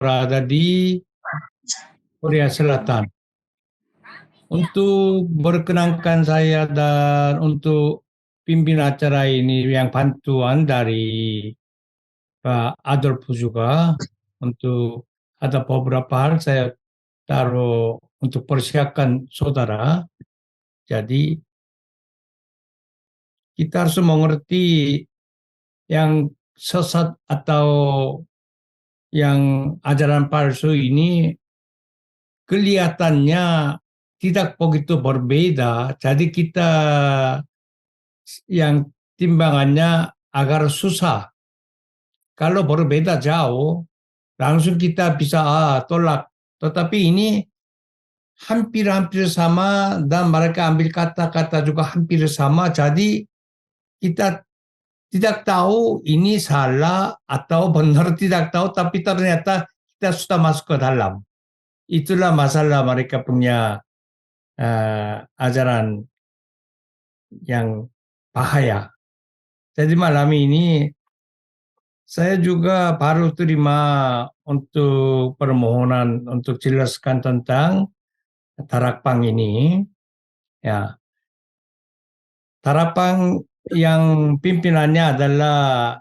berada di Korea Selatan. Untuk berkenankan saya dan untuk pimpin acara ini yang bantuan dari Pak Adolfo juga untuk ada beberapa hal saya taruh untuk persiapkan saudara. Jadi kita harus mengerti yang sesat atau yang ajaran palsu ini kelihatannya tidak begitu berbeda. Jadi kita yang timbangannya agar susah. Kalau berbeda jauh, langsung kita bisa tolak. Tetapi ini hampir-hampir sama dan mereka ambil kata-kata juga hampir sama. Jadi kita tidak tahu ini salah atau benar, tidak tahu, tapi ternyata kita sudah masuk ke dalam. Itulah masalah mereka punya ajaran yang bahaya. Jadi malam ini saya juga baru terima untuk permohonan untuk jelaskan tentang Tarapang ini. Ya, Tarapang yang pimpinannya adalah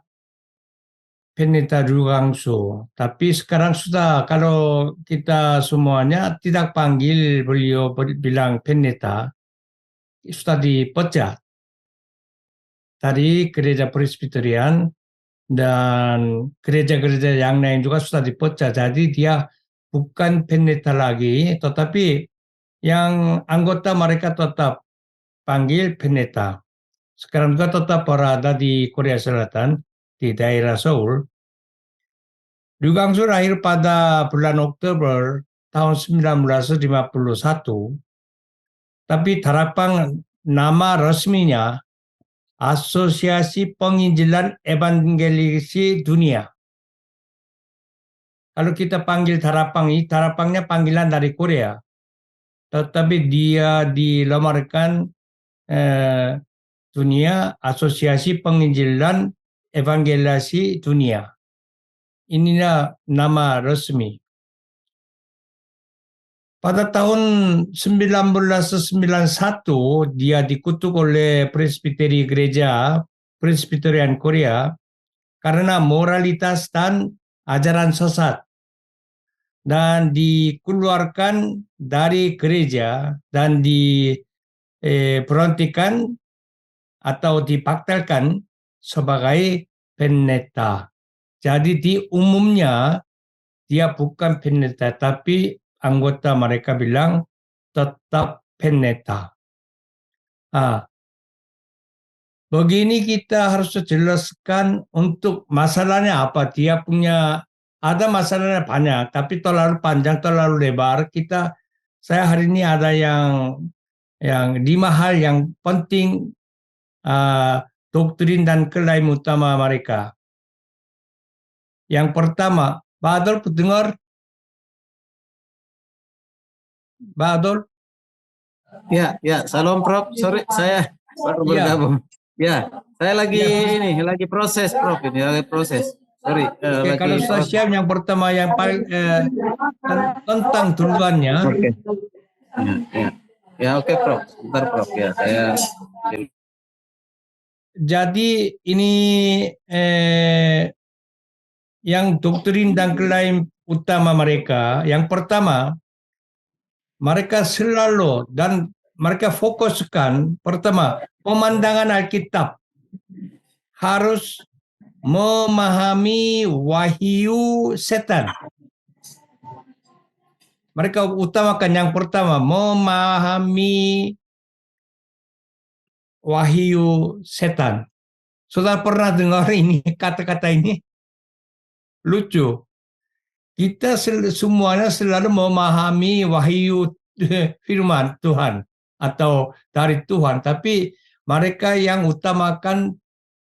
Pendeta Dugangsu. Tapi sekarang sudah kalau kita semuanya tidak panggil beliau bilang pendeta, sudah dipecat dari gereja Presbyterian dan gereja-gereja yang lain juga sudah dipecat. Jadi dia bukan pendeta lagi, tetapi yang anggota mereka tetap panggil pendeta. Sekarang juga tetap berada di Korea Selatan, di daerah Seoul. Dugangsu lahir pada bulan Oktober tahun 1951, tapi Tarapang nama resminya Asosiasi Penginjilan Evangelisi Dunia. Kalau kita panggil Tarapang, Tarapangnya panggilan dari Korea, tetapi dia dilamarkan dunia Asosiasi Penginjilan Evangelisi Dunia. Inilah nama resmi. Pada tahun 1991 dia dikutuk oleh Presbyteri Gereja Presbyterian Korea karena moralitas dan ajaran sesat dan dikeluarkan dari gereja dan diberhentikan atau dibaktelkan sebagai pendeta. Jadi di umumnya dia bukan pendeta, tapi anggota mereka bilang tetap pendeta. Begini kita harus jelaskan untuk masalahnya apa. Dia punya, ada masalahnya banyak, tapi terlalu panjang, terlalu lebar. Saya hari ini ada yang 5 hal yang penting doktrin dan klaim utama mereka. Yang pertama, Pak Adolf dengar? Pak Adolf? Ya, salam Prof. Sorry, saya baru bergabung. Ya, saya lagi lagi proses Prof. Ini lagi proses. Sorry. Kalau saya siap yang pertama yang paling tentang tujuannya. Oke. Ya, oke Prof. Sebentar Prof. Ya, saya. Jadi ini yang doktrin dan klaim utama mereka. Yang pertama, mereka selalu dan mereka fokuskan pertama pemandangan Alkitab harus memahami wahyu setan. Mereka utamakan yang pertama memahami wahyu setan. Saudara pernah dengar ini kata-kata ini? Lucu. Kita semuanya selalu memahami wahyu firman Tuhan atau dari Tuhan, tapi mereka yang utamakan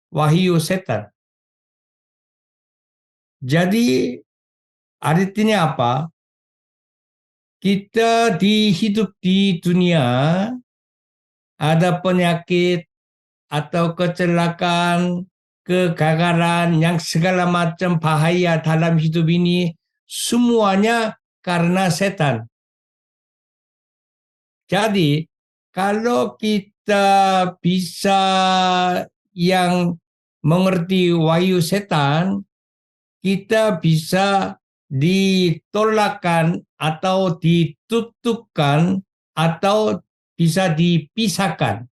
wahyu setan. Jadi artinya apa? Kita hidup di dunia, ada penyakit atau kecelakaan, kegagalan, yang segala macam bahaya dalam hidup ini semuanya karena setan. Jadi kalau kita bisa yang mengerti wahyu setan, kita bisa ditolakkan atau ditutupkan atau bisa dipisahkan.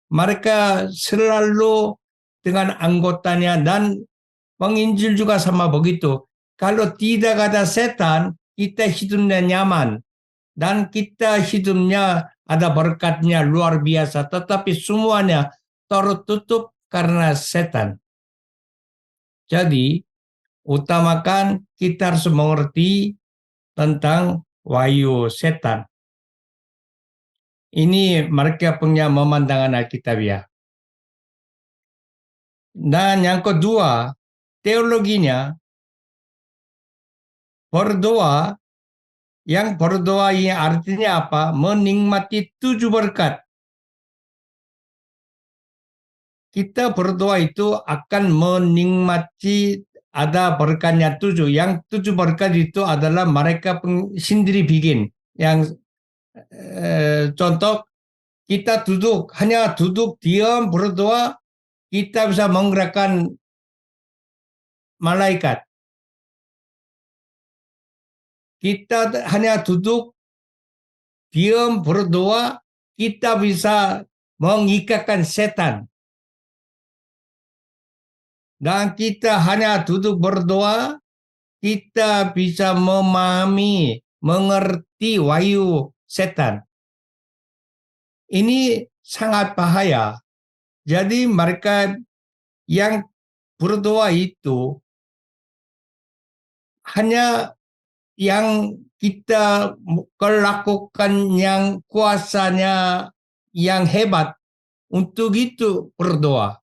Mereka selalu dengan anggotanya dan penginjil juga sama begitu. Kalau tidak ada setan, kita hidupnya nyaman. Dan kita hidupnya ada berkatnya luar biasa. Tetapi semuanya tertutup karena setan. Jadi, utamakan kita harus mengerti tentang wahyu setan. Ini mereka punya pemandangan Alkitabiah. Dan yang kedua, teologinya, berdoa, yang berdoa ini artinya apa? Menikmati 7 berkat. Kita berdoa itu akan menikmati ada berkatnya 7. Yang 7 berkat itu adalah mereka sendiri bikin. Yang contoh, kita duduk, hanya duduk diam berdoa, kita bisa menggerakkan malaikat. Kita hanya duduk diam berdoa, kita bisa mengikatkan setan. Dan kita hanya duduk berdoa, kita bisa memahami, mengerti wahyu setan. Ini sangat bahaya. Jadi mereka yang berdoa itu hanya yang kita lakukan yang kuasanya yang hebat, untuk itu berdoa.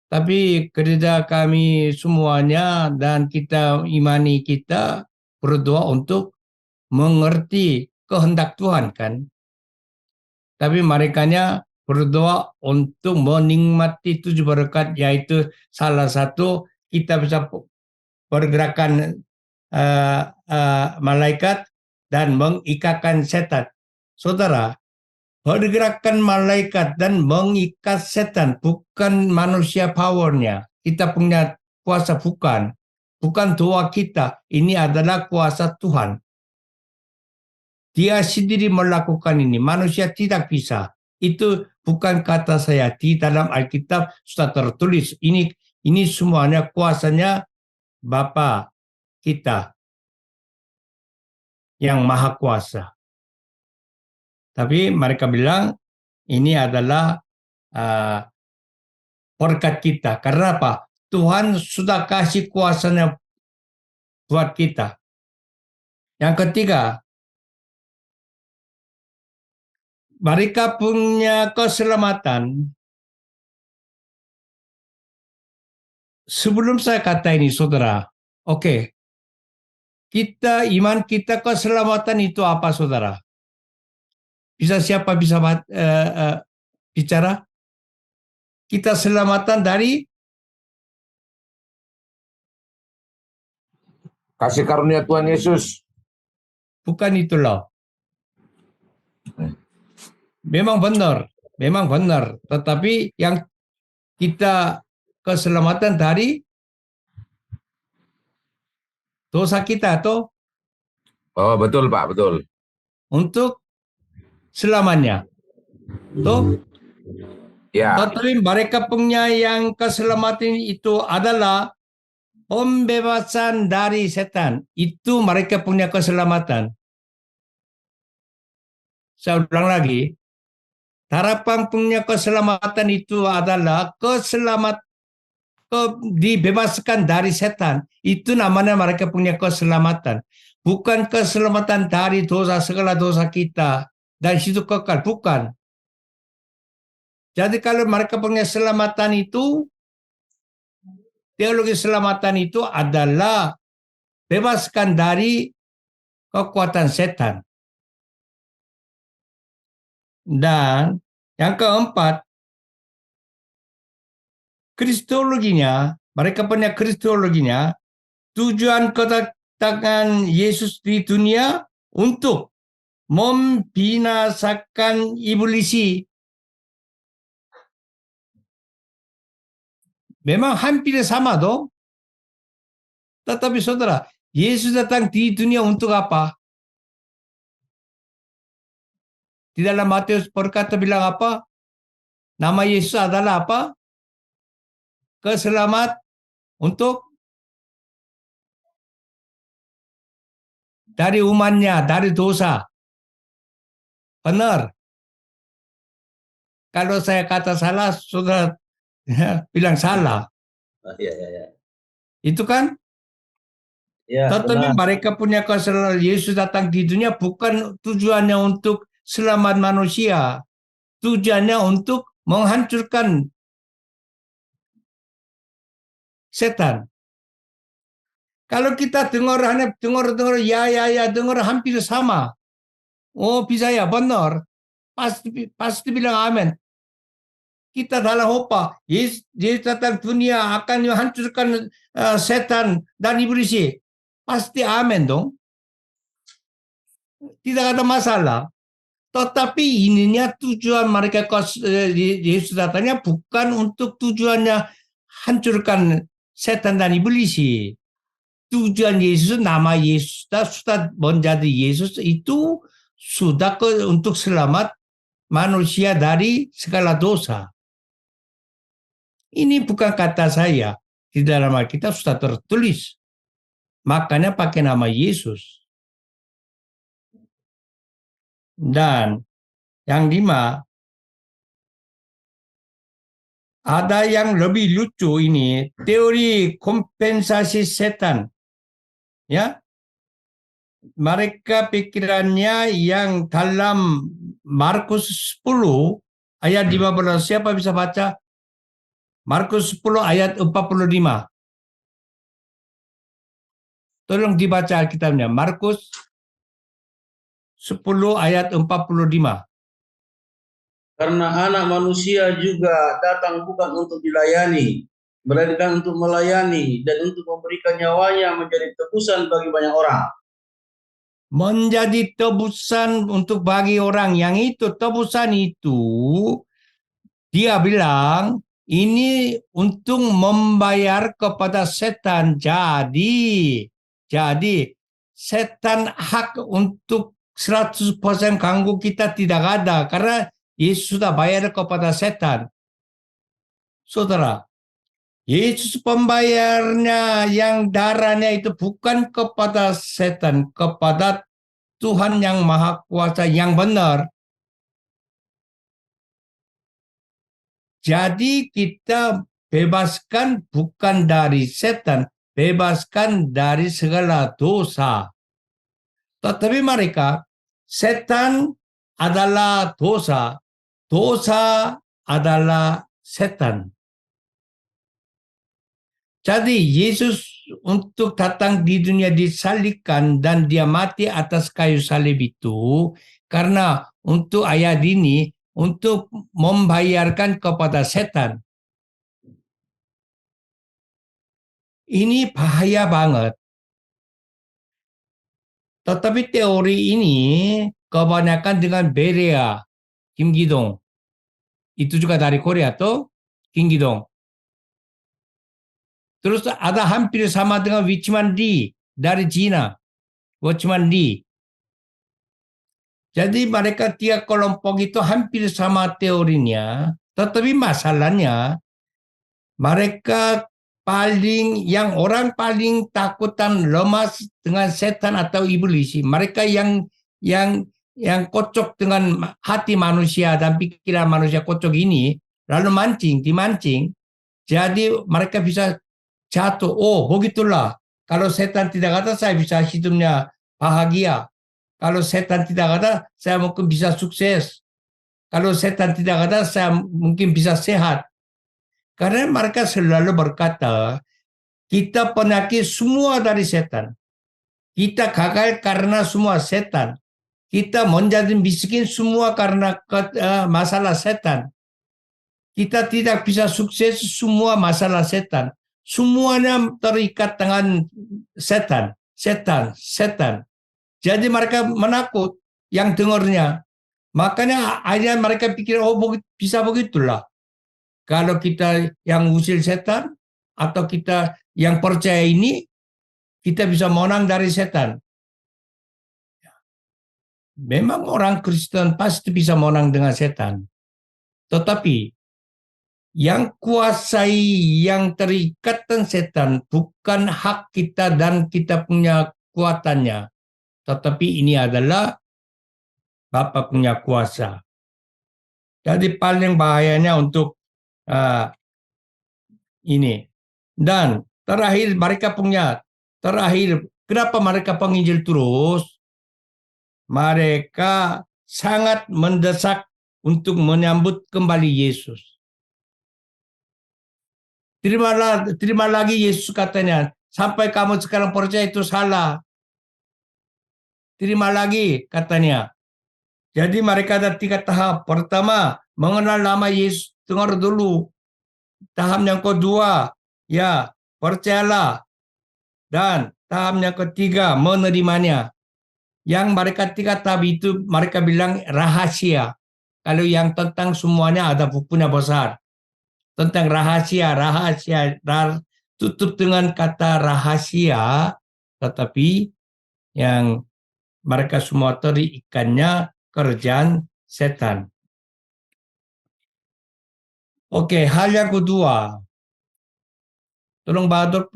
Tapi kerja kami semuanya dan kita imani kita berdoa untuk mengerti kehendak Tuhan kan. Tapi merekanya berdoa untuk menikmati 7 berkat, yaitu salah satu kita bisa pergerakan malaikat dan mengikatkan setan. Saudara, pergerakan malaikat dan mengikat setan bukan manusia powernya. Kita punya kuasa bukan. Bukan doa kita. Ini adalah kuasa Tuhan. Dia sendiri melakukan ini. Manusia tidak bisa. Itu bukan kata saya. Di dalam Alkitab sudah tertulis. Ini semuanya kuasanya Bapa kita yang maha kuasa. Tapi mereka bilang ini adalah berkat kita. Karena apa? Tuhan sudah kasih kuasanya buat kita. Yang ketiga, mereka punya keselamatan. Sebelum saya kata ini, saudara, oke, iman kita keselamatan itu apa, saudara? Siapa bisa bicara? Kita selamatan dari kasih karunia Tuhan Yesus. Bukan itu loh. Memang benar. Tetapi yang kita keselamatan dari dosa kita atau Oh betul Pak, betul. untuk selamanya. Tuh. Ya. Tetapi mereka punya yang keselamatan itu adalah pembebasan dari setan. Itu mereka punya keselamatan. Saya ulang lagi. Harapan punya keselamatan itu adalah dibebaskan dari setan. Itu namanya mereka punya keselamatan. Bukan keselamatan dari dosa, segala dosa kita. Dan situ kekal. Bukan. Jadi kalau mereka punya keselamatan itu, teologi keselamatan itu adalah bebaskan dari kekuatan setan. Dan yang keempat, kristologinya mereka punya kristologinya, tujuan kedatangan Yesus di dunia untuk membinasakan iblis. Memang hampir sama dong. Tetapi saudara, Yesus datang di dunia untuk apa? Di dalam Matius berkata bilang apa? Nama Yesus adalah apa? Keselamat untuk dari umatnya, dari dosa. Benar. Kalau saya kata salah, saudara bilang salah. Ya. Itu kan? Ya, Tetapi benar. mereka punya kesalahan. Yesus datang di dunia bukan tujuannya untuk selamat manusia. Tujuannya untuk menghancurkan setan. Kalau kita dengar dengar hampir sama. Oh bisa ya benar. Pasti bilang amin. Kita dalam hopa. Yesus datang dunia akan menghancurkan setan dan iblis. Pasti amin dong. Tidak ada masalah. Tetapi ininya tujuan mereka Yesus datangnya bukan untuk tujuannya hancurkan setan dan iblis. Tujuan Yesus, nama Yesus sudah menjadi Yesus itu sudah untuk selamat manusia dari segala dosa. Ini bukan kata saya. Di dalam Alkitab sudah tertulis. Makanya pakai nama Yesus. Dan yang 5, ada yang lebih lucu ini, teori kompensasi setan. Ya, mereka pikirannya yang dalam Markus 10 ayat 15. Siapa bisa baca? Markus 10 ayat 45. Tolong dibaca Alkitabnya. Markus 10 ayat 45. Karena anak manusia juga datang bukan untuk dilayani, melainkan untuk melayani dan untuk memberikan nyawanya menjadi tebusan bagi banyak orang. Menjadi tebusan untuk bagi orang. Yang itu, tebusan itu, dia bilang, ini untuk membayar kepada setan. Jadi setan hak untuk 100% ganggu kita tidak ada. Karena Yesus sudah bayar kepada setan. Saudara, Yesus pembayarnya yang darahnya itu bukan kepada setan, kepada Tuhan yang Maha Kuasa yang benar. Jadi kita bebaskan bukan dari setan, bebaskan dari segala dosa. Tetapi mereka, setan adalah dosa, dosa adalah setan. Jadi Yesus untuk datang di dunia disalibkan dan dia mati atas kayu salib itu karena untuk ayat ini untuk membayarkan kepada setan. Ini bahaya banget. Tetapi teori ini kebanyakan dengan Berea, Kim Gi-dong. Itu juga dari Korea tuh, Kim Gi-dong. Terus ada hampir sama dengan Watchman Nee dari Cina. Watchman Nee. Jadi mereka 3 kelompok itu hampir sama teorinya. Tetapi masalahnya mereka orang paling takutan lemas dengan setan atau iblis. Mereka yang kocok dengan hati manusia dan pikiran manusia kocok ini lalu dimancing. Jadi mereka bisa jatuh. Oh, begitulah. Kalau setan tidak ada, saya bisa hidupnya bahagia. Kalau setan tidak ada, saya mungkin bisa sukses. Kalau setan tidak ada, saya mungkin bisa sehat. Karena mereka selalu berkata, kita penyakit semua dari setan. Kita gagal karena semua setan. Kita menjadi miskin semua karena masalah setan. Kita tidak bisa sukses semua masalah setan. semuanya terikat dengan setan. Jadi mereka menakut yang dengarnya. Makanya akhirnya mereka pikir, oh bisa begitulah. Kalau kita yang usir setan, atau kita yang percaya ini, kita bisa menang dari setan. Memang orang Kristen pasti bisa menang dengan setan. Tetapi yang kuasai, yang terikat dengan setan bukan hak kita dan kita punya kuatannya. Tetapi ini adalah Bapa punya kuasa. Jadi paling bahayanya untuk ini. Dan terakhir kenapa mereka penginjil terus? Mereka sangat mendesak untuk menyambut kembali Yesus. Terima lagi Yesus katanya, sampai kamu sekarang percaya itu salah. Terima lagi katanya. Jadi mereka ada 3 tahap. Pertama, mengenal nama Yesus, dengar dulu. Tahap yang kedua, ya percayalah. Dan tahap yang ketiga, menerimanya. Yang mereka 3 tahap itu mereka bilang rahasia. Kalau yang tentang semuanya ada bukunya besar. Tentang rahasia, tutup dengan kata rahasia, tetapi yang mereka semua terikannya kerjaan setan. Oke, hal yang kedua. Tolong Bahadur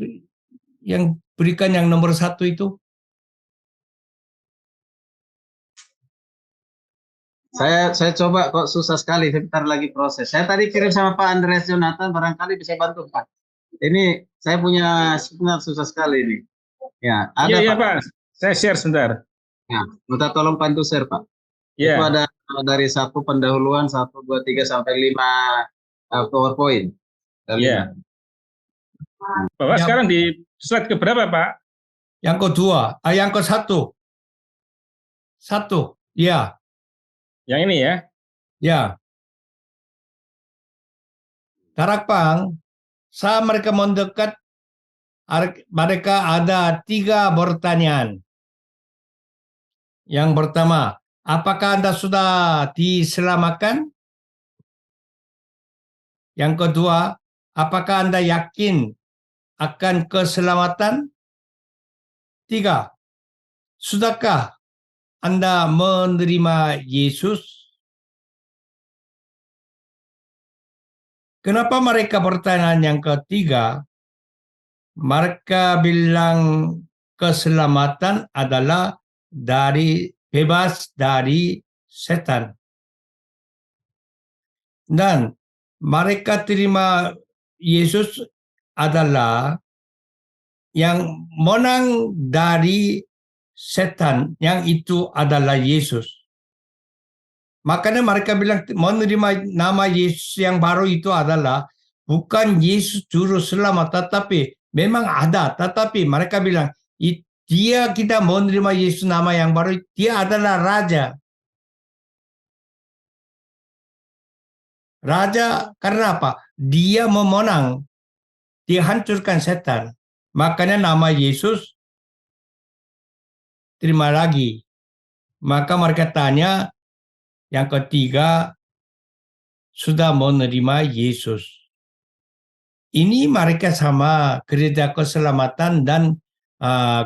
yang berikan yang nomor 1 itu. Saya coba kok susah sekali, sebentar lagi proses. Saya tadi kirim sama Pak Andreas Jonathan, barangkali bisa bantu Pak. Ini saya punya sebentar susah sekali ini. Ya, ada Iya, Pak. Pak. Saya share sebentar. Ya, minta tolong bantu share Pak. Iya. Itu ada dari 1 pendahuluan 1, 2, 3 sampai 5 PowerPoint. Iya. Bapak Ya. sekarang di slide keberapa, Pak? Yang kedua, yang ke-1. 1, ya. Yang ini ya. Ya. Tarakpang, saat mereka mendekat, mereka ada 3 pertanyaan. Yang pertama, apakah Anda sudah diselamatkan? Yang kedua, apakah Anda yakin akan keselamatan? 3, sudahkah Anda menerima Yesus? Kenapa mereka pertanyaan yang ketiga? Mereka bilang keselamatan adalah bebas dari setan. Dan mereka terima Yesus adalah yang menang dari setan, yang itu adalah Yesus. Makanya mereka bilang menerima nama Yesus yang baru itu adalah bukan Yesus juru selamat, tetapi memang ada. Tetapi mereka bilang, kita menerima Yesus nama yang baru, dia adalah Raja. Raja karena apa? Dia memenang, dia hancurkan setan. Makanya nama Yesus terima lagi. Maka mereka tanya, yang ketiga, sudah menerima Yesus. Ini mereka sama gereja keselamatan dan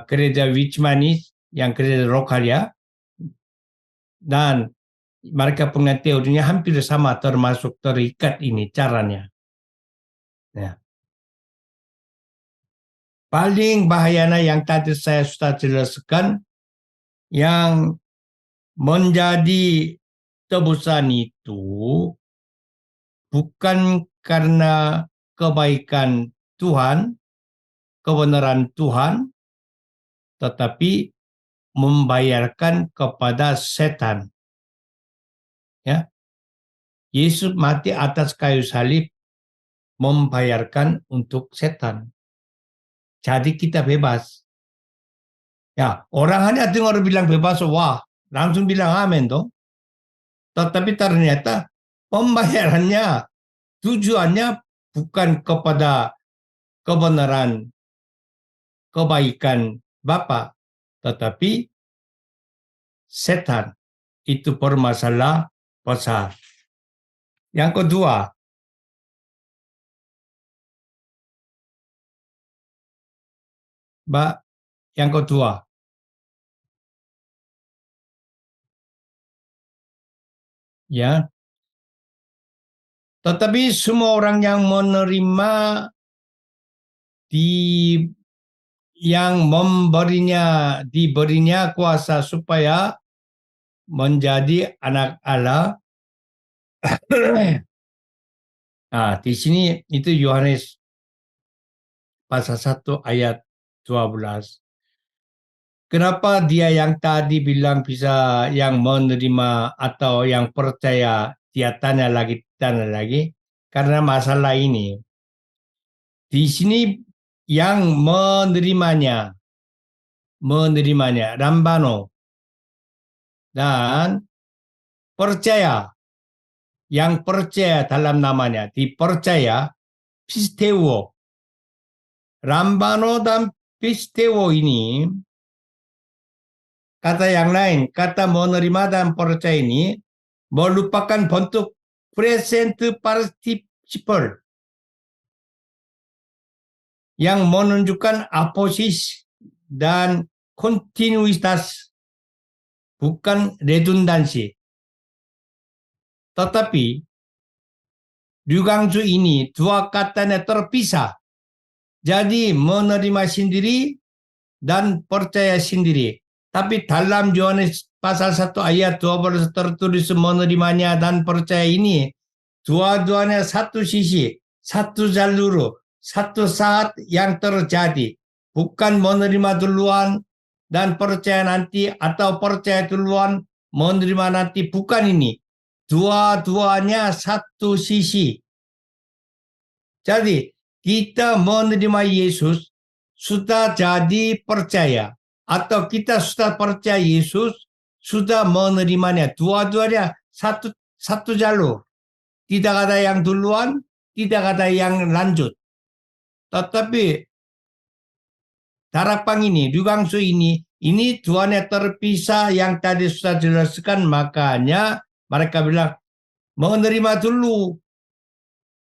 gereja Wichmanis, yang gereja lokal ya. Dan mereka punya teorinya hampir sama, termasuk terikat ini caranya. Ya. Paling bahayanya yang tadi saya sudah jelaskan, yang menjadi tebusan itu bukan karena kebaikan Tuhan, kebenaran Tuhan, tetapi membayarkan kepada setan. Ya. Yesus mati atas kayu salib membayarkan untuk setan. Jadi kita bebas. Ya, orang hanya dengar bilang bebas, wah, langsung bilang amin dong. Tetapi ternyata pembayarannya, tujuannya bukan kepada kebenaran, kebaikan Bapa, tetapi setan itu bermasalah besar. Yang kedua, yang kedua, ya. Tetapi semua orang yang menerima yang diberinya kuasa supaya menjadi anak Allah. Nah, di sini itu Yohanes pasal 1 ayat 12. Kenapa dia yang tadi bilang bisa yang menerima atau yang percaya, dia tanya lagi. Karena masalah ini. Di sini yang menerimanya, Rambano, dan percaya, yang percaya dalam namanya, dipercaya, pisteo. Rambano dan pisteo ini, kata yang lain, kata menerima dan percaya ini, merupakan bentuk present participle yang menunjukkan aposis dan kontinuitas, bukan redundansi. Tetapi Ryugangsu ini dua katanya terpisah. Jadi menerima sendiri dan percaya sendiri. Tapi dalam Yohanes pasal 1 ayat 12 tertulis menerimanya dan percaya ini, dua-duanya satu sisi, satu jalur, satu saat yang terjadi. Bukan menerima duluan dan percaya nanti, atau percaya duluan, menerima nanti. Bukan ini. Dua-duanya satu sisi. Jadi, kita menerima Yesus sudah jadi percaya. Atau kita sudah percaya Yesus, sudah menerimanya. Dua-duanya satu jalur. Tidak ada yang duluan, tidak ada yang lanjut. Tetapi harapan ini, Ryugangsu ini duanya terpisah yang tadi sudah dijelaskan. Makanya mereka bilang, menerima dulu.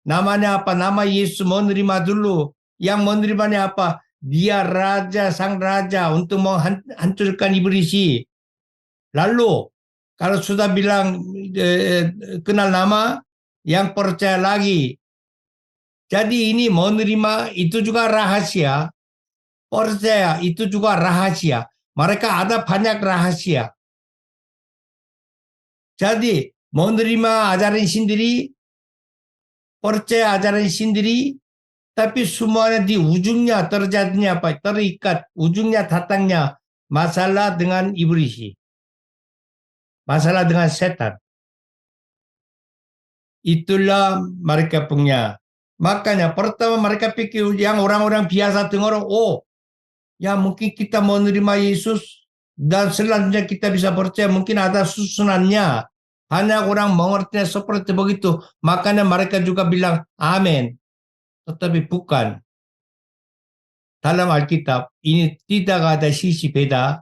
Namanya apa? Nama Yesus, menerima dulu. Yang menerimanya apa? Dia raja, sang raja untuk menghancurkan iblis. Lalu, kalau sudah bilang kenal nama, yang percaya lagi. Jadi ini menerima itu juga rahasia. Percaya itu juga rahasia. Mereka ada banyak rahasia. Jadi menerima ajaran sendiri, percaya ajaran sendiri, tapi semuanya di ujungnya terjadinya apa? Terikat, ujungnya datangnya masalah dengan iblis. Masalah dengan setan. Itulah mereka punya. Makanya pertama mereka pikir yang orang-orang biasa dengar, oh ya mungkin kita mau menerima Yesus dan selanjutnya kita bisa percaya, mungkin ada susunannya. Hanya orang mengertinya seperti begitu. Makanya mereka juga bilang amin. Tetapi bukan. Dalam Alkitab ini tidak ada sisi beda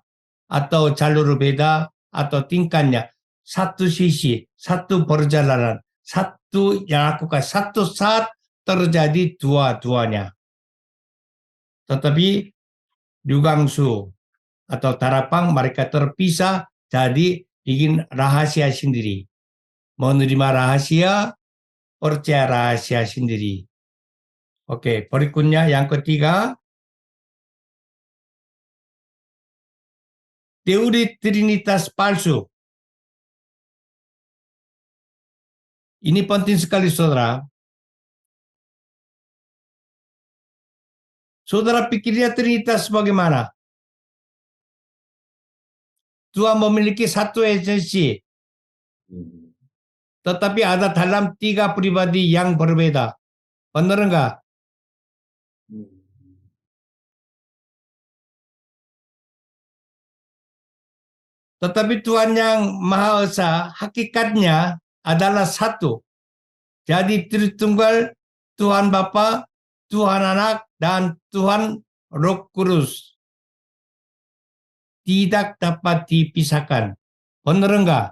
atau jalur beda atau tingkatnya. Satu sisi, satu perjalanan, satu yang lakukan, satu saat terjadi dua-duanya. Tetapi Ryugangsu atau Tarapang mereka terpisah, jadi bikin rahasia sendiri. Menerima rahasia, percaya rahasia sendiri. Oke, berikutnya yang ketiga, teori Trinitas palsu. Ini penting sekali, saudara. Saudara pikirnya Trinitas bagaimana? Tuhan memiliki satu esensi, tetapi ada dalam tiga pribadi yang berbeda. Benar enggak? Tetapi Tuhan yang Maha Esa hakikatnya adalah satu. Jadi Tritunggal, Tuhan Bapa, Tuhan Anak, dan Tuhan Roh Kudus tidak dapat dipisahkan. Benar enggak?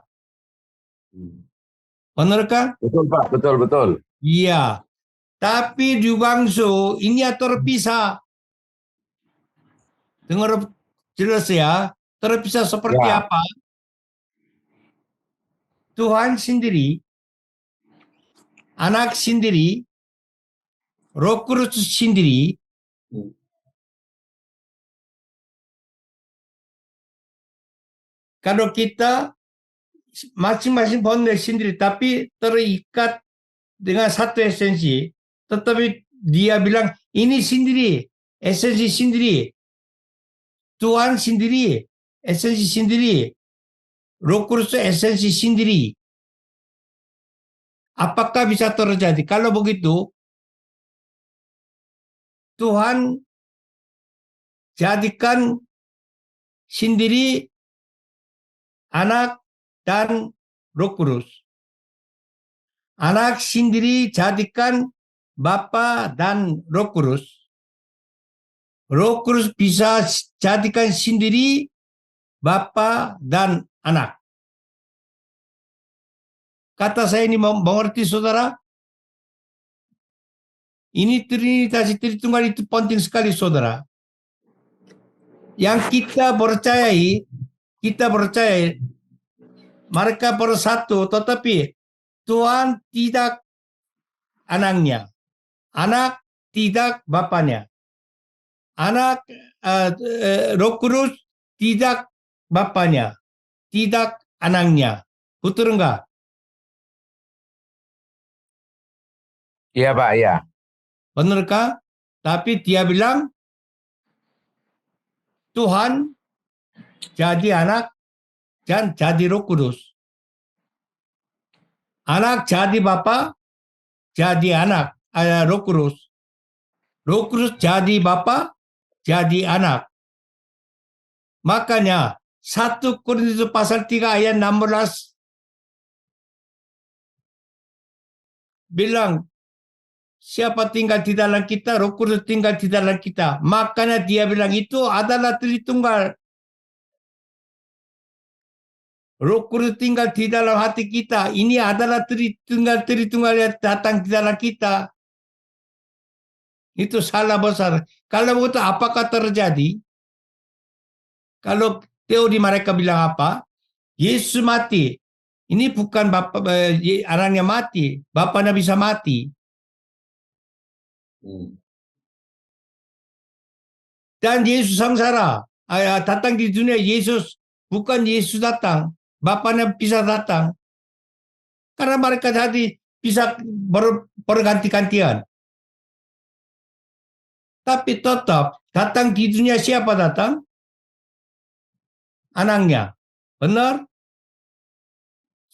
Benarkah? Betul Pak, betul betul. Iya. Tapi di bangsu ini terpisah. Dengar jelas ya. Terpisah seperti Ya. apa? Tuhan sendiri, anak sendiri, Roh Kudus sendiri, kalau kita masing-masing benda sendiri tapi terikat dengan satu esensi, tetapi dia bilang ini sendiri, esensi sendiri, Tuhan sendiri, esensi sendiri, Roh Kudus esensi sendiri. Apakah bisa terjadi? Kalau begitu, Tuhan jadikan sendiri anak dan Roh Kudus. Anak sendiri jadikan Bapa dan Roh Kudus. Roh Kudus bisa jadikan sendiri Bapa dan anak. Kata saya ini mengerti saudara? Ini Trinitas Tritunggal itu penting sekali saudara. Yang kita percayai mereka bersatu, tetapi Tuhan tidak anaknya, anak tidak bapaknya, anak Roh Kudus tidak bapaknya, tidak anaknya. Betul enggak? Iya Pak, iya. Benarkah? Tapi dia bilang Tuhan jadi anak dan jadi Roh Kudus. Anak jadi Bapa, jadi anak, Roh Kudus. Roh Kudus jadi Bapa, jadi anak. Makanya 1 Korintus pasal 3 ayat 16 bilang siapa tinggal di dalam kita, Roh Kudus tinggal di dalam kita. Makanya dia bilang itu adalah Tritunggal. Roh Kudus tinggal di dalam hati kita. Ini adalah Tritunggal yang datang di dalam kita. Itu salah besar. Kalau begitu apakah terjadi? Kalau teori mereka bilang apa? Yesus mati. Ini bukan anaknya mati. Bapaknya bisa mati. Dan Yesus sengsara. Datang di dunia Yesus. Bukan Yesus datang. Bapaknya bisa datang. Karena mereka jadi bisa berganti-gantian. Tapi tetap datang di dunia siapa datang? Anaknya. Benar?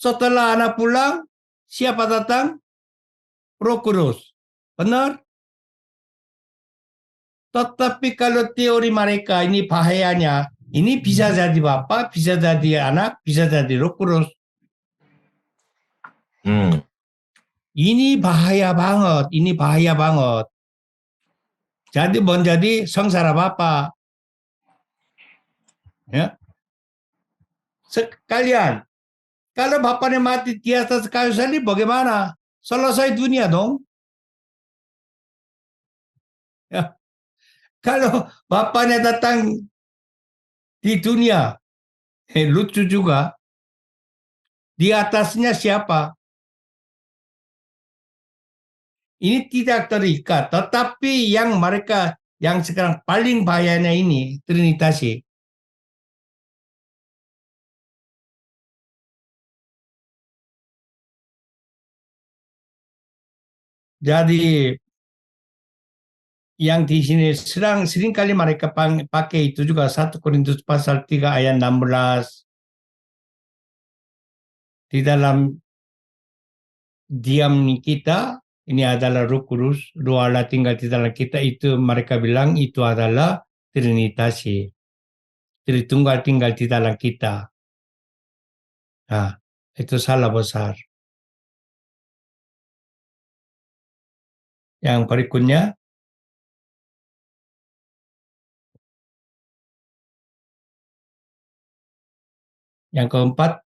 Setelah anak pulang, siapa datang? Roh Kudus. Benar? Tetapi kalau teori mereka ini bahayanya, ini bisa jadi Bapa, bisa jadi anak, bisa jadi Roh Kudus. Ini bahaya banget, ini bahaya banget. Jadi menjadi sengsara Bapa. Ya. Sekalian, kalau bapaknya mati di atas kayu salib bagaimana? Selesai dunia dong. Ya. Kalau bapaknya datang di dunia, lucu juga. Di atasnya siapa? Ini tidak terikat, tetapi yang mereka yang sekarang paling bahayanya ini Trinitasi. Jadi yang di sini sering kali mereka pakai itu juga 1 Korintus pasal 3 ayat 16. Di dalam diam kita, ini adalah Roh Kudus, Roh Allah tinggal di dalam kita, itu mereka bilang itu adalah Trinitasi. Tritunggal tinggal di dalam kita. Nah, itu salah besar. Yang berikutnya, Yang keempat,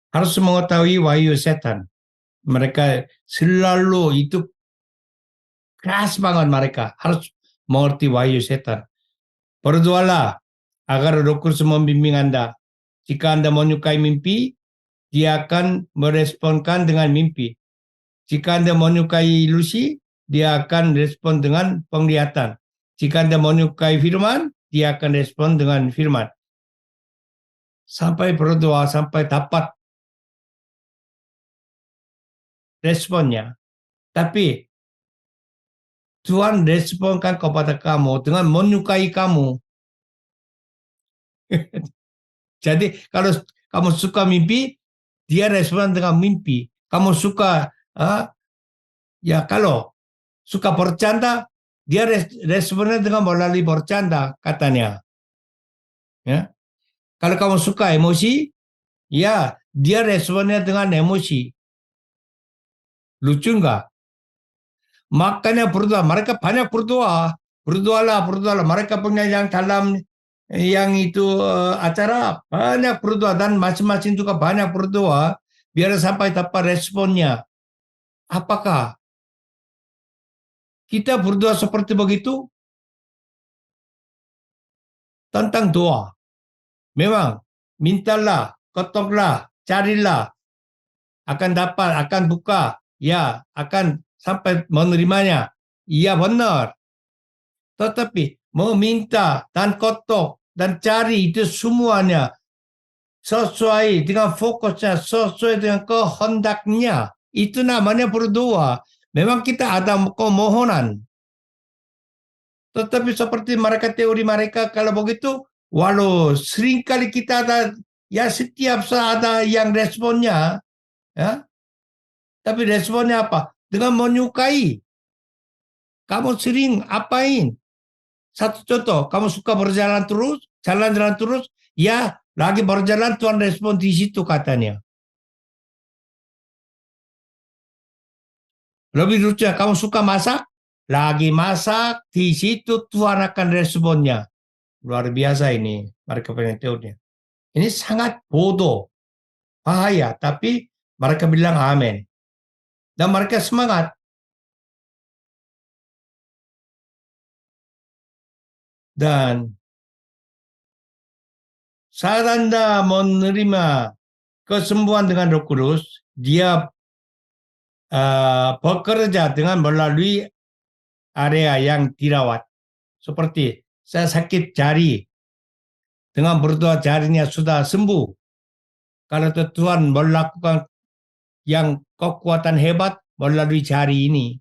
harus mengetahui wahyu setan. Mereka selalu itu keras banget mereka. Harus mengerti wahyu setan. Berdoalah agar Roh Kudus membimbing Anda. Jika Anda menyukai mimpi, dia akan meresponkan dengan mimpi. Jika Anda menyukai ilusi, dia akan respon dengan penglihatan. Jika Anda menyukai firman, dia akan respon dengan firman. Sampai berdoa, sampai dapat responnya. Tapi Tuhan responkan kepada kamu dengan menyukai kamu. Jadi kalau kamu suka mimpi, dia respon dengan mimpi. Kamu suka, ya kalau suka bercanda, dia responnya dengan melalui bercanda, katanya. Ya. Kalau kamu suka emosi, ya dia responnya dengan emosi. Lucu enggak? Makanya berdoa, mereka banyak berdoa. Berdoalah. Mereka punya yang dalam yang itu acara banyak berdoa dan masing-masing juga banyak berdoa biar sampai dapat responnya. Apakah kita berdoa seperti begitu? Tentang doa. Memang mintalah, ketoklah, carilah, akan dapat, akan buka, ya akan sampai menerimanya. Iya benar. Tetapi meminta dan ketok dan cari itu semuanya sesuai dengan fokusnya, sesuai dengan kehendaknya. Itu namanya berdoa. Memang kita ada kemohonan. Tetapi seperti mereka teori mereka kalau begitu, walau seringkali kita ada, ya setiap saat ada yang responnya, ya. Tapi responnya apa? Dengan menyukai. Kamu sering apain? Satu contoh, kamu suka berjalan terus, jalan-jalan terus, ya lagi berjalan Tuhan respon di situ katanya. Lebih lucunya, kamu suka masak, lagi masak, di situ Tuhan akan responnya. Luar biasa ini, mereka punya teorinya. Ini sangat bodoh, bahaya, tapi mereka bilang amin. Dan mereka semangat. Dan saat Anda menerima kesembuhan dengan Roh Kudus, dia bekerja dengan melalui area yang dirawat. Seperti saya sakit jari, dengan berdoa jarinya sudah sembuh. Kalau Tuhan melakukan yang kekuatan hebat melalui jari ini.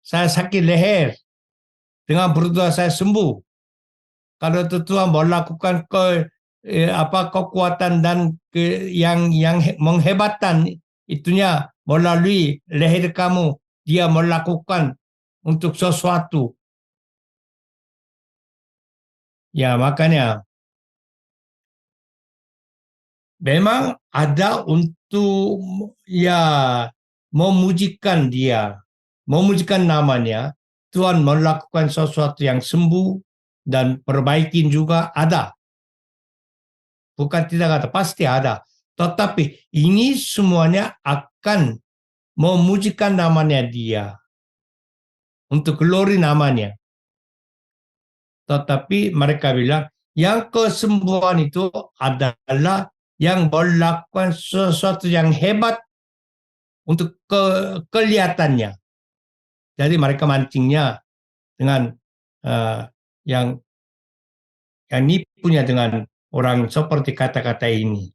Saya sakit leher, dengan berdoa saya sembuh. Kalau Tuhan melakukan kekuatan dan yang menghebatkan itunya melalui leher kamu, dia melakukan untuk sesuatu. Ya makanya memang ada untuk ya memujikan dia, memujikan namanya. Tuhan melakukan sesuatu yang sembuh dan perbaikin juga ada. Bukan tidak ada, pasti ada. Tetapi ini semuanya akan memujikan namanya dia. Untuk glory namanya. Tetapi mereka bilang, yang kesembuhan itu adalah yang melakukan sesuatu yang hebat untuk kelihatannya. Jadi mereka mancingnya dengan yang nipunya dengan orang seperti kata-kata ini.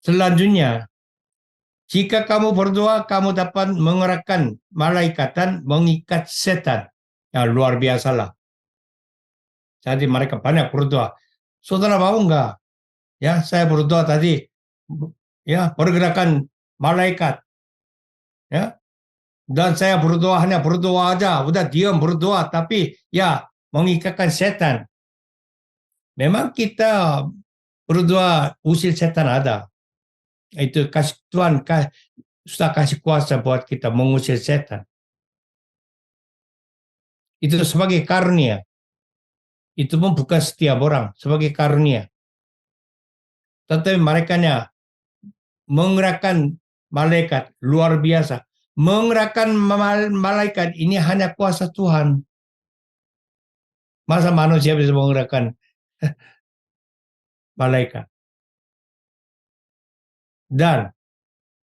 Selanjutnya, jika kamu berdoa, kamu dapat mengerahkan malaikat dan mengikat setan. Ya, luar biasa lah. Jadi mereka banyak berdoa. Saudara mau enggak? Ya, saya berdoa tadi. Ya, pergerakan malaikat. Ya. Dan saya berdoa hanya berdoa aja. Udah diam berdoa. Tapi ya, mengikatkan setan. Memang kita berdoa usir setan ada. Itu kasih Tuhan sudah kasih kuasa buat kita mengusir setan. Itu sebagai karunia. Itu pun bukan setiap orang, sebagai karunia. Tetapi mereka menggerakkan malaikat luar biasa. Menggerakkan malaikat ini hanya kuasa Tuhan. Masa manusia bisa menggerakkan malaikat? Dan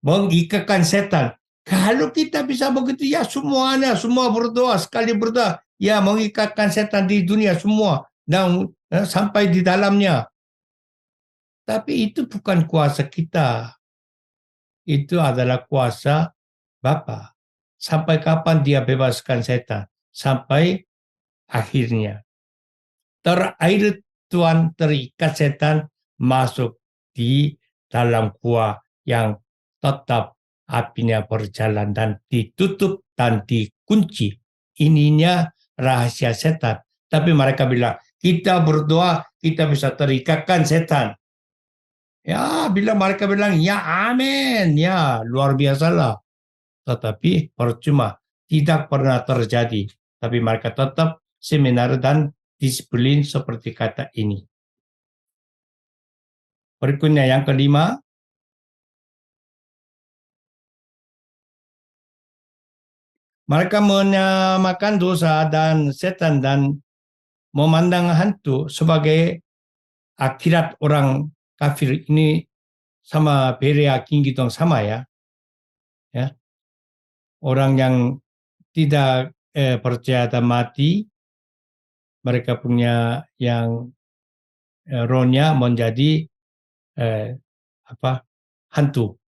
mengikatkan setan. Kalau kita bisa begitu, ya semuanya, semua berdoa, sekali berdoa, ya mengikatkan setan di dunia semua, dan sampai di dalamnya. Tapi itu bukan kuasa kita. Itu adalah kuasa Bapa. Sampai kapan dia bebaskan setan? Sampai akhirnya. Terakhir Tuhan terikat setan masuk di dalam gua yang tetap apinya berjalan dan ditutup dan dikunci. Ininya rahasia setan. Tapi mereka bilang, kita berdoa, kita bisa terikatkan setan. Ya, bila mereka bilang, ya amin, ya luar biasa lah. Tetapi percuma, tidak pernah terjadi. Tapi mereka tetap seminar dan disiplin seperti kata ini. Berikutnya yang kelima, mereka menyamakan dosa dan setan dan memandang hantu sebagai akhirat orang kafir. Ini sama Berea King gitu sama ya. Orang yang tidak percaya dan mati, mereka punya yang rohnya menjadi hantu.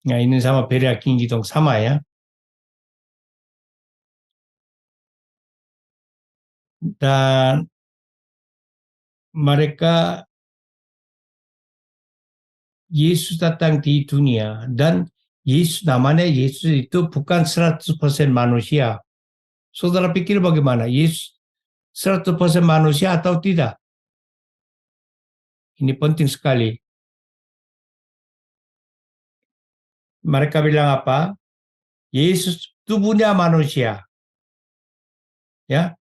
Nah ini sama Berea King gitu sama ya. Dan mereka Yesus datang di dunia dan Yesus namanya Yesus itu bukan 100% manusia. Saudara pikir bagaimana? Yesus 100% manusia atau tidak? Ini penting sekali. Mereka bilang apa? Yesus tubuhnya manusia. Ya.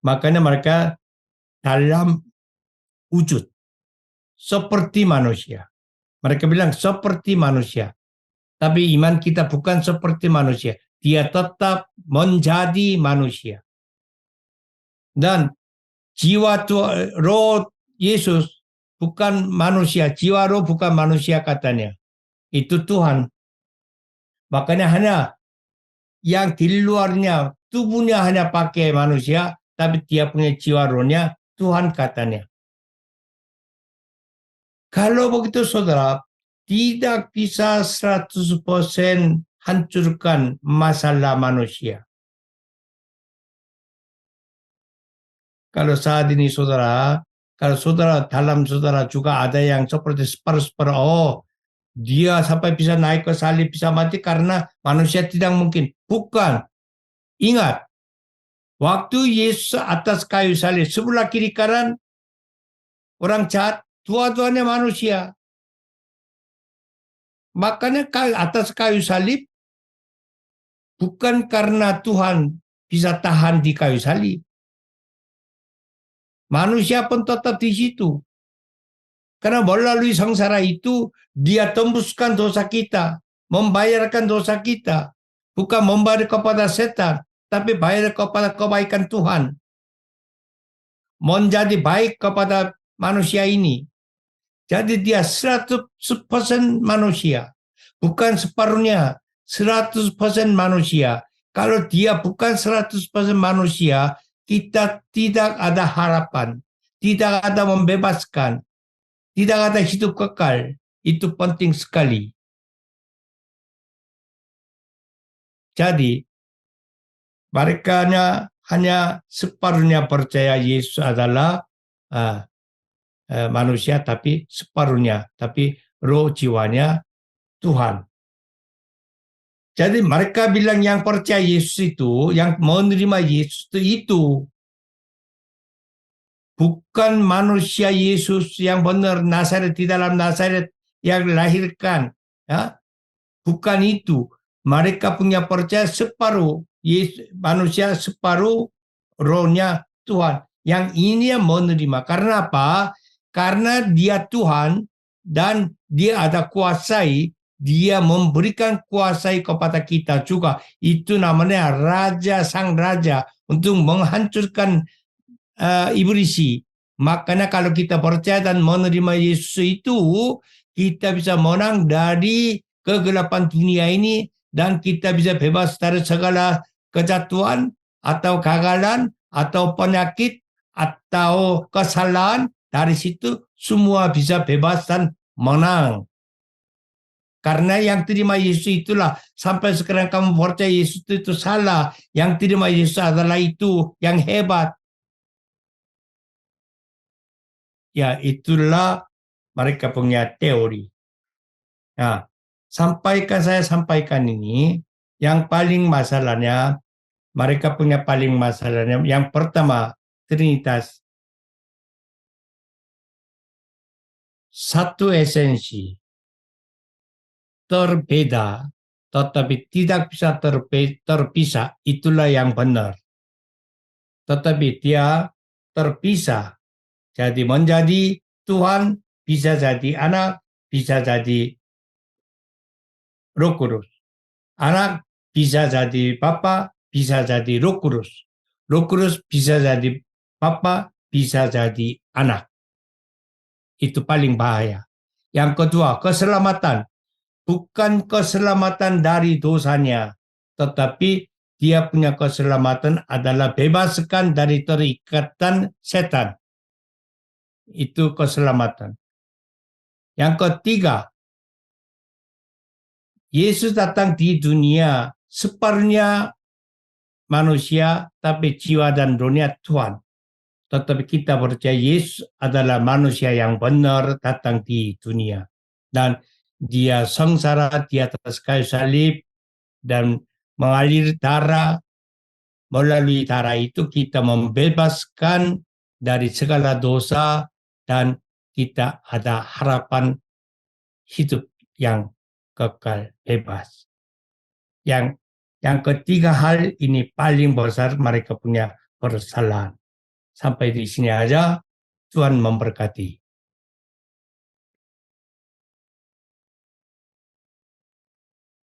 Makanya mereka dalam wujud seperti manusia. Mereka bilang seperti manusia. Tapi iman kita bukan seperti manusia. Dia tetap menjadi manusia. Dan jiwa roh Yesus bukan manusia. Jiwa roh bukan manusia katanya. Itu Tuhan. Makanya hanya yang di luarnya, tubuhnya hanya pakai manusia, tapi dia punya jiwa rohnya Tuhan katanya. Kalau begitu saudara, tidak bisa 100% hancurkan masalah manusia. Kalau saat ini saudara, kalau saudara dalam saudara juga ada yang seperti separuh-separuh, oh dia sampai bisa naik ke salib, bisa mati karena manusia tidak mungkin. Bukan. Ingat, waktu Yesus atas kayu salib, sebelah kiri kanan orang jahat, dua-duanya manusia. Makanya atas kayu salib bukan karena Tuhan bisa tahan di kayu salib. Manusia pun tetap di situ. Karena melalui sengsara itu dia tembuskan dosa kita, membayarkan dosa kita. Bukan membayar kepada setan, tapi bayar kepada kebaikan Tuhan. Menjadi baik kepada manusia ini. Jadi dia 100% manusia. Bukan separuhnya, 100% manusia. Kalau dia bukan 100% manusia, kita tidak ada harapan. Tidak ada membebaskan. Tidak ada hidup kekal. Itu penting sekali. Jadi, mereka hanya separuhnya percaya Yesus adalah manusia, tapi separuhnya. Tapi roh jiwanya Tuhan. Jadi mereka bilang yang percaya Yesus itu, yang menerima Yesus itu bukan manusia Yesus yang benar Nazaret di dalam Nazaret yang dilahirkan, ya. Bukan itu. Mereka punya percaya separuh manusia separuh rohnya Tuhan. Yang ini yang menerima. Karena apa? Karena dia Tuhan dan dia ada kuasai, dia memberikan kuasai kepada kita juga. Itu namanya Raja Sang Raja untuk menghancurkan iblis. Makanya kalau kita percaya dan menerima Yesus itu, kita bisa menang dari kegelapan dunia ini dan kita bisa bebas dari segala kejatuhan atau kegagalan atau penyakit atau kesalahan. Dari situ semua bisa bebas dan menang. Karena yang terima Yesus itulah, sampai sekarang kamu percaya Yesus itu salah. Yang terima Yesus adalah itu yang hebat. Ya, itulah mereka punya teori. Nah, saya sampaikan ini, yang paling masalahnya, mereka punya paling masalahnya. Yang pertama, Trinitas. Satu esensi. Berbeda, tetapi tidak bisa terpisah. Itulah yang benar. Tetapi dia terpisah. Jadi menjadi Tuhan, bisa jadi anak, bisa jadi Roh Kudus. Anak bisa jadi Bapa, bisa jadi Roh Kudus. Roh Kudus bisa jadi Bapa, bisa jadi anak. Itu paling bahaya. Yang kedua, keselamatan. Bukan keselamatan dari dosanya, tetapi dia punya keselamatan adalah bebaskan dari terikatan setan. Itu keselamatan. Yang ketiga, Yesus datang di dunia separuhnya manusia, tapi jiwa dan rohnya Tuhan. Tetapi kita percaya Yesus adalah manusia yang benar datang di dunia. Dan dia sengsara di atas kayu salib dan mengalir darah. Melalui darah itu kita membebaskan dari segala dosa dan kita ada harapan hidup yang kekal bebas. Yang ketiga hal ini paling besar, mereka punya kesalahan. Sampai di sini aja, Tuhan memberkati.